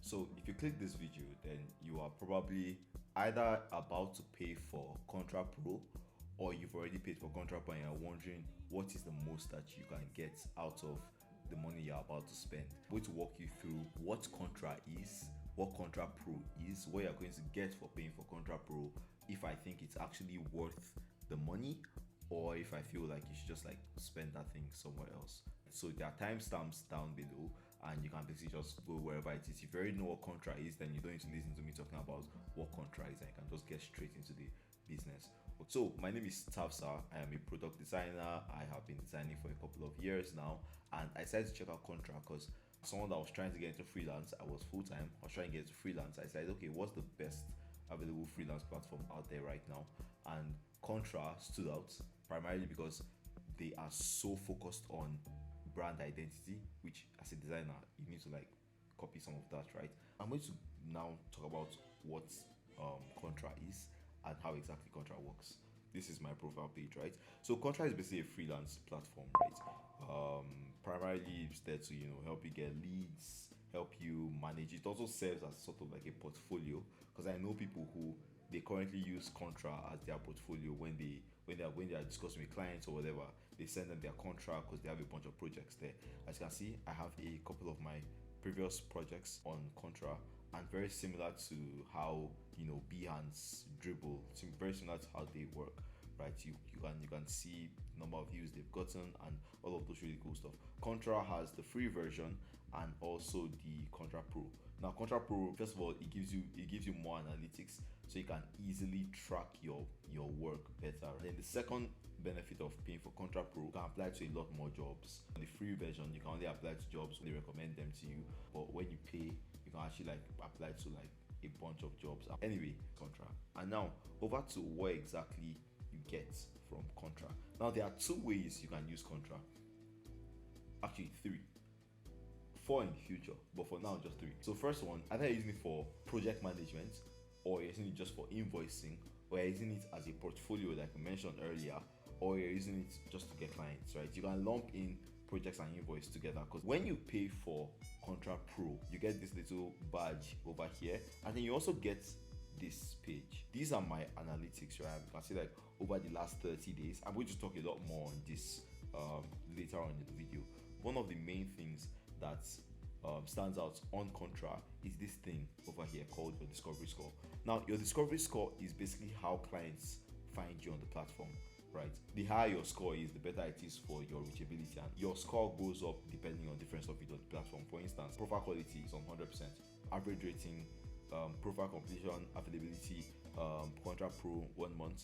So if you click this video, then you are probably either about to pay for Contra Pro, or you've already paid for Contra Pro and you're wondering what is the most that you can get out of the money you're about to spend. I'm going to walk you through what Contra is, what Contra Pro is, what you're going to get for paying for Contra Pro, if I think it's actually worth the money, or if I feel like you should just like spend that thing somewhere else. So there are timestamps down below and you can basically just go wherever it is. If you already know what Contra is, then you don't need to listen to me talking about what Contra is and you can just get straight into the business. So my name is Tafsa. I am a product designer. I have been designing for a couple of years now, and I decided to check out Contra because someone that was trying to get into freelance, I was full-time, I was trying to get into freelance. I decided, okay, what's the best available freelance platform out there right now? And Contra stood out primarily because they are so focused on brand identity, which as a designer you need to like copy some of that, right? I'm going to now talk about what Contra is and how exactly Contra works. This is my profile page, right? So Contra is basically a freelance platform, right? Primarily it's there to help you get leads, help you manage. It also serves as sort of like a portfolio, because I know people who they currently use Contra as their portfolio when they are discussing with clients or whatever. They send them their Contra because they have a bunch of projects there. As you can see, I have a couple of my previous projects on Contra, and very similar to how Behance, Dribble, very similar to how they work, right? You can see the number of views they've gotten and all of those really cool stuff. Contra has the free version and also the Contra Pro. Now Contra Pro, first of all, it gives you more analytics, so you can easily track your work better. Then the second benefit of paying for Contra Pro, you can apply to a lot more jobs. The free version, you can only apply to jobs when they recommend them to you, but when you pay, you can actually like apply to like a bunch of jobs. Anyway, Contra. And now over to what exactly you get from Contra. Now there are two ways you can use Contra. Actually three. 4 in the future, but for now just 3. So first one, either you're using it for project management, or you're using it just for invoicing, or you're using it as a portfolio like I mentioned earlier, or you're using it just to get clients, right? You can lump in projects and invoice together, because when you pay for Contra Pro, you get this little badge over here, and then you also get this page. These are my analytics, right? You can see like over the last 30 days. I'm going to talk a lot more on this later on in the video. One of the main things that stands out on Contra is this thing over here called your discovery score. Now your discovery score is basically how clients find you on the platform, right? The higher your score is, the better it is for your reachability, and your score goes up depending on different stuff you do on the platform. For instance, profile quality is on 100%, average rating, profile completion, availability, Contra Pro 1 month,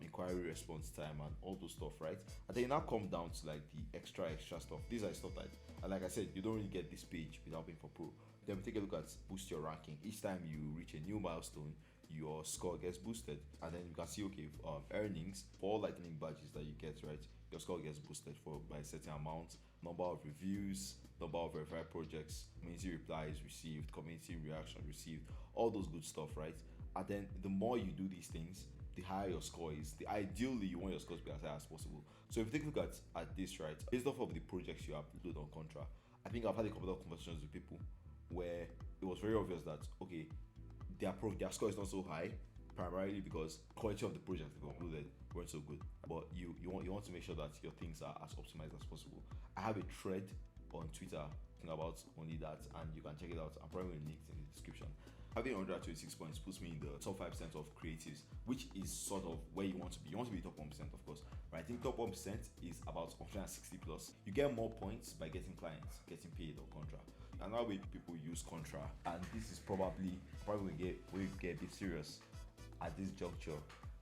inquiry response time, and all those stuff, right? And then you now come down to like the extra stuff. These are stuff that, and like I said, you don't really get this page without paying for Pro. Then we take a look at boost your ranking. Each time you reach a new milestone, your score gets boosted, and then you can see, okay, earnings for all lightning badges that you get, right? Your score gets boosted by a certain amount, number of reviews, number of verified projects, community replies received, community reaction received, all those good stuff, right? And then the more you do these things, the higher your score is. Ideally, you want your score to be as high as possible. So if you take a look at this, right, based off of the projects you upload on Contra, I think I've had a couple of conversations with people where it was very obvious that, okay, their score is not so high, primarily because quality of the projects they've uploaded weren't so good. But you want to make sure that your things are as optimized as possible. I have a thread on Twitter about only that, and you can check it out. I'm probably going to link it in the description. Having 126 points puts me in the top 5% of creatives, which is sort of where you want to be. You want to be top 1%, of course, but I think top 1% is about 160 plus. You get more points by getting clients, getting paid on Contra. Another way people use Contra, and this is probably we get a bit serious at this juncture,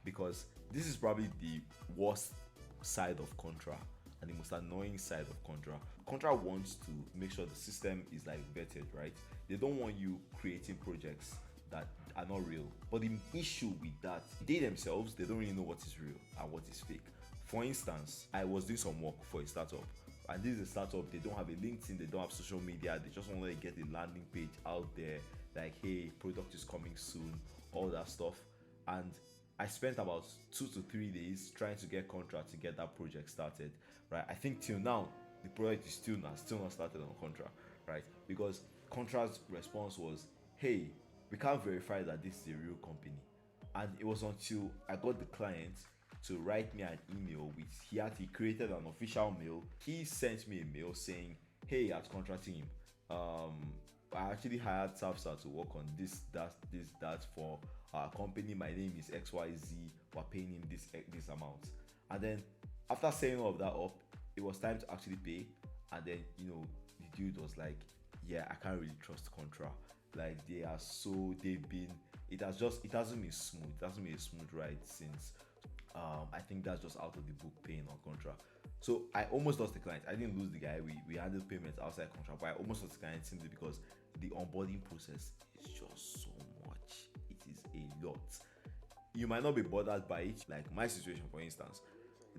because this is probably the worst side of Contra and the most annoying side of Contra. Contra wants to make sure the system is like vetted, right? They don't want you creating projects that are not real. But the issue with that, they themselves, they don't really know what is real and what is fake. For instance, I was doing some work for a startup, and this is a startup, they don't have a LinkedIn, they don't have social media, they just want to get a landing page out there, like, hey, product is coming soon, all that stuff. And I spent about 2 to 3 days trying to get Contra to get that project started, right? I think till now, the project is still not started on Contra, right? Because Contra's response was, hey, we can't verify that this is a real company. And it was until I got the client to write me an email, which he created an official mail. He sent me a mail saying, hey, at Contra team, I actually hired Tafsa to work on that for our company. My name is XYZ. We're paying him this amount. And then after setting all of that up, it was time to actually pay. And then the dude was like, yeah, I can't really trust Contra. Like it hasn't been smooth. It hasn't been a smooth ride since. I think that's just out of the book paying on Contra. So I almost lost the client. I didn't lose the guy. We handled payments outside Contra, but I almost lost the client simply because the onboarding process is just so much. It is a lot. You might not be bothered by it. Like my situation, for instance,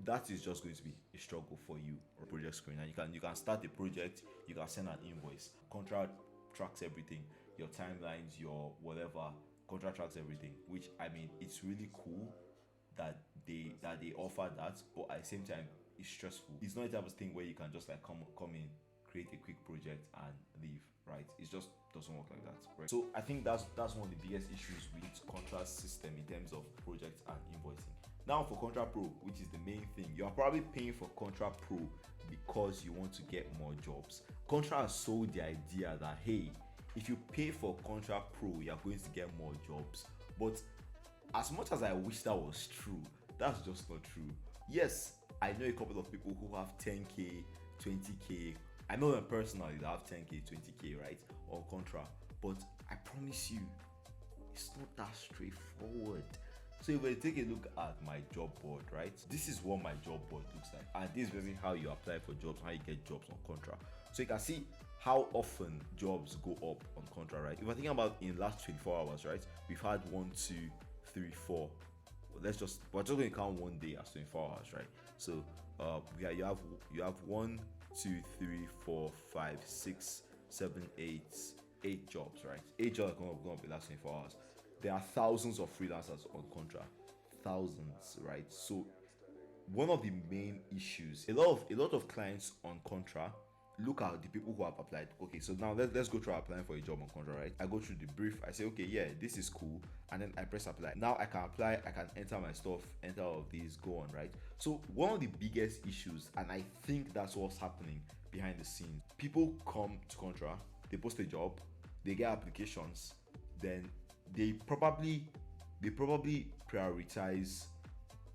that is just going to be a struggle for you. Project screen, and you can start a project. You can send an invoice. Contra tracks everything. Your timelines, your whatever. Contra tracks everything. Which, I mean, it's really cool that they offer that, but at the same time it's stressful. It's not the type of thing where you can just like come in, create a quick project and leave, right? It just doesn't work like that, right? So I think that's one of the biggest issues with Contra's system in terms of projects and invoicing. Now for Contra Pro, which is the main thing, you are probably paying for Contra Pro because you want to get more jobs. Contra has sold the idea that, hey, if you pay for Contra Pro, you're going to get more jobs. But as much as I wish that was true, that's just not true. Yes, I know a couple of people who have 10k, 20k. I know them personally that have 10k, 20k, right, on Contra. But I promise you, it's not that straightforward. So if we take a look at my job board, right, this is what my job board looks like, and this is basically how you apply for jobs, how you get jobs on Contra. So you can see how often jobs go up on Contra, right? If we're thinking about in the last 24 hours, right, we've had 1, 2, 3, 4. We're just going to count one day as 24 hours, right? So you have 1, 2, 3, 4, 5, 6, 7, 8 jobs, right? 8 jobs are going to be last 24 hours. There are thousands of freelancers on Contra, thousands, right? So one of the main issues, a lot of clients on Contra look at the people who have applied. Okay, so now let's go through applying for a job on Contra, right? I go through the brief, I say, okay, yeah, this is cool, and then I press apply. Now I can apply, I can enter my stuff, enter all of these, go on, right? So one of the biggest issues, and I think that's what's happening behind the scenes, people come to Contra, they post a job, they get applications, then they probably prioritize,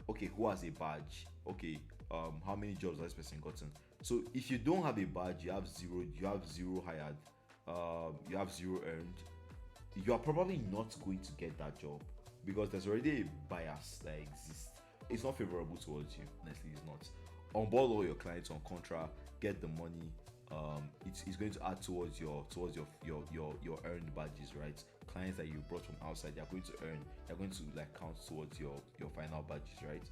okay, who has a badge, okay, how many jobs has this person gotten. So if you don't have a badge, you have zero hired, you have zero earned, you are probably not going to get that job because there's already a bias that exists. It's not favorable towards you. Honestly, it's not. Onboard all your clients on Contra, get the money. It's going to add towards your earned badges, right? Clients that you brought from outside, they're going to earn. They're going to like count towards your final badges, right?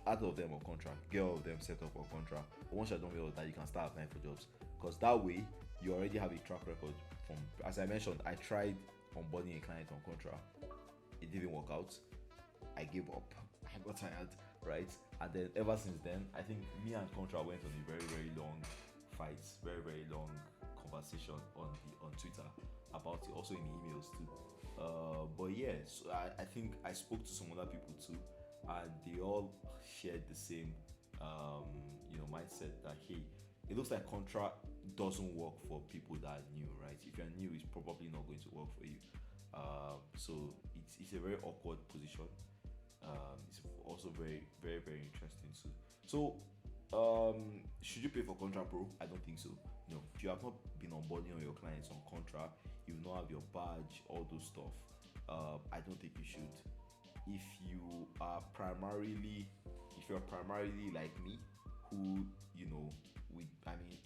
Add all of them on Contra, get all of them set up on Contra. Once you're done with all that, you can start applying for jobs, because that way you already have a track record. From, as I mentioned, I tried onboarding a client on Contra, it didn't work out. I gave up. I got tired, right? And then ever since then, I think me and Contra went on a very, very long fights, very, very long conversation on Twitter about it, also in emails too. But yeah, so I think I spoke to some other people too, and they all shared the same mindset that, hey, it looks like Contra doesn't work for people that are new, right? If you're new, it's probably not going to work for you. So it's a very awkward position. It's also very, very, very interesting too. So should you pay for Contra Pro? I don't think so. No, if you have not been onboarding on your clients on Contra, you will not have your badge, all those stuff. I don't think you should. If you're primarily like me, who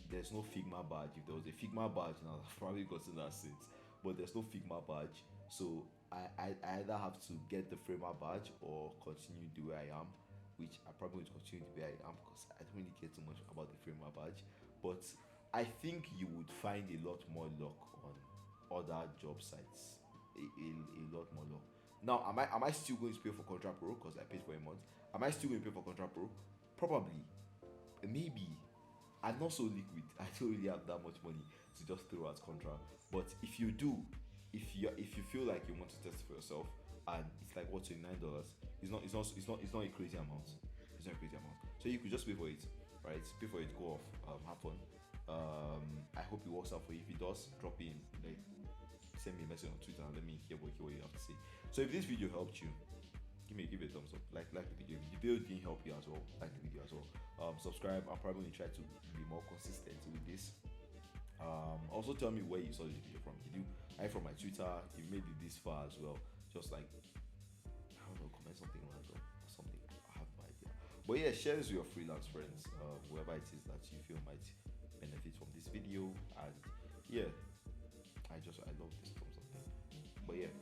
there's no Figma badge. If there was a Figma badge, now I've probably gotten that since. But there's no Figma badge, so I either have to get the Framer badge or continue the way I am, which I probably going to continue the way I am because I don't really care too much about the Framer badge. But I think you would find a lot more luck on other job sites, a lot more luck. Now, am I still going to pay for Contra Pro because I paid for a month? Am I still going to pay for Contra Pro? Probably, maybe. I'm not so liquid. I don't really have that much money to just throw at Contra. But if you do, if you feel like you want to test for yourself, and it's like what, $29, it's not a crazy amount. It's not a crazy amount. So you could just pay for it, right? Pay for it, go off, have fun. I hope it works out for you. If it does, drop in, like, send me a message on Twitter and let me hear what you have to say. So if this video helped you, give it a thumbs up, like the video. If the video didn't help you as well, like the video as well. Subscribe. I'm probably gonna try to be more consistent with this. Also tell me where you saw this video from. I from my Twitter, you made it this far as well. Just like, I don't know, comment something random or something. I have no idea. But yeah, share this with your freelance friends, whoever it is that you feel might benefit from this video. And yeah, I love this thumbs up thing. But yeah.